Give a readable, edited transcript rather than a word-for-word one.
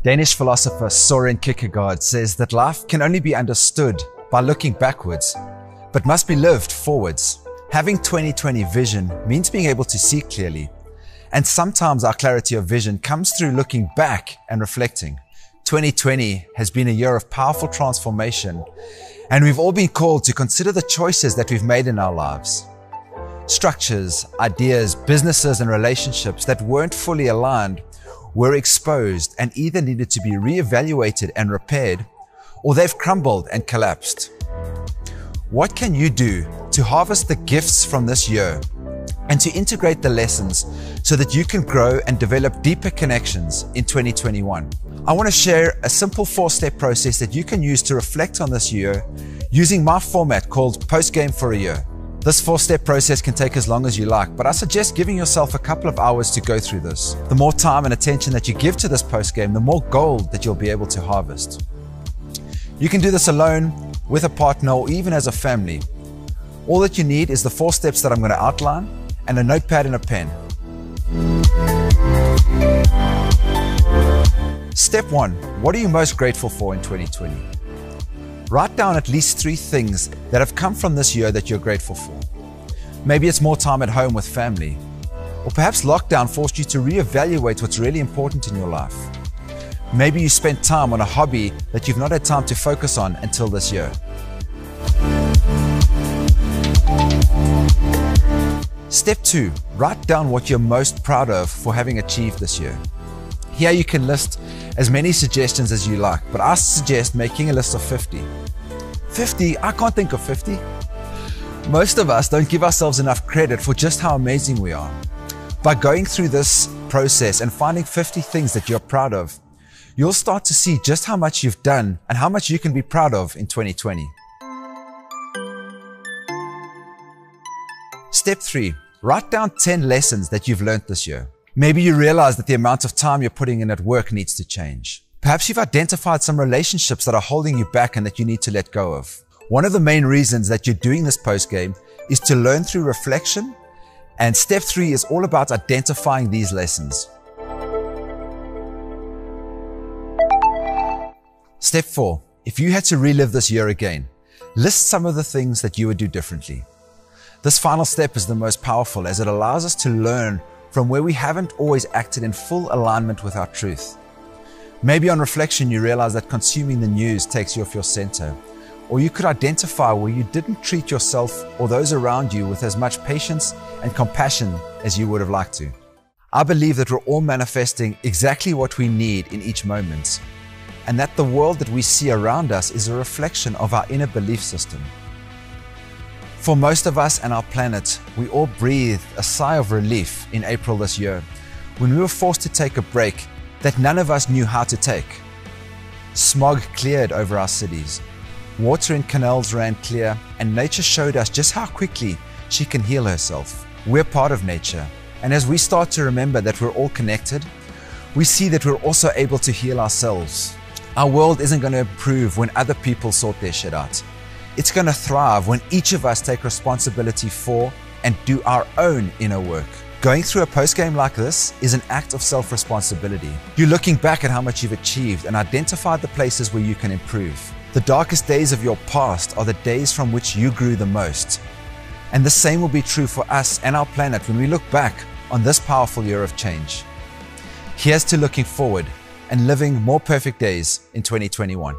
Danish philosopher Søren Kierkegaard says that life can only be understood by looking backwards, but must be lived forwards. Having 20/20 vision means being able to see clearly, and sometimes our clarity of vision comes through looking back and reflecting. 2020 has been a year of powerful transformation, and we've all been called to consider the choices that we've made in our lives. Structures, ideas, businesses, and relationships that weren't fully aligned were exposed and either needed to be reevaluated and repaired, or they've crumbled and collapsed. What can you do to harvest the gifts from this year and to integrate the lessons so that you can grow and develop deeper connections in 2021? I want to share a simple 4-step process that you can use to reflect on this year using my format called POSTGAME for a year. This 4-step process can take as long as you like, but I suggest giving yourself a couple of hours to go through this. The more time and attention that you give to this postgame, the more gold that you'll be able to harvest. You can do this alone, with a partner, or even as a family. All that you need is the 4 steps that I'm going to outline and a notepad and a pen. Step 1. What are you most grateful for in 2020? Write down at least 3 things that have come from this year that you're grateful for. Maybe it's more time at home with family, or perhaps lockdown forced you to reevaluate what's really important in your life. Maybe you spent time on a hobby that you've not had time to focus on until this year. Step 2. Write down what you're most proud of for having achieved this year. Here you can list as many suggestions as you like, but I suggest making a list of 50. 50? I can't think of 50. Most of us don't give ourselves enough credit for just how amazing we are. By going through this process and finding 50 things that you're proud of, you'll start to see just how much you've done and how much you can be proud of in 2020. Step 3. Write down 10 lessons that you've learned this year. Maybe you realize that the amount of time you're putting in at work needs to change. Perhaps you've identified some relationships that are holding you back and that you need to let go of. One of the main reasons that you're doing this postgame is to learn through reflection, and step 3 is all about identifying these lessons. Step 4. If you had to relive this year again, list some of the things that you would do differently. This final step is the most powerful as it allows us to learn from where we haven't always acted in full alignment with our truth. Maybe on reflection you realize that consuming the news takes you off your center, or you could identify where you didn't treat yourself or those around you with as much patience and compassion as you would have liked to. I believe that we're all manifesting exactly what we need in each moment, and that the world that we see around us is a reflection of our inner belief system. For most of us and our planet, we all breathed a sigh of relief in April this year when we were forced to take a break that none of us knew how to take. Smog cleared over our cities, water in canals ran clear, and nature showed us just how quickly she can heal herself. We're part of nature, and as we start to remember that we're all connected, we see that we're also able to heal ourselves. Our world isn't going to improve when other people sort their shit out. It's going to thrive when each of us take responsibility for and do our own inner work. Going through a postgame like this is an act of self-responsibility. You're looking back at how much you've achieved and identified the places where you can improve. The darkest days of your past are the days from which you grew the most. And the same will be true for us and our planet when we look back on this powerful year of change. Here's to looking forward and living more perfect days in 2021.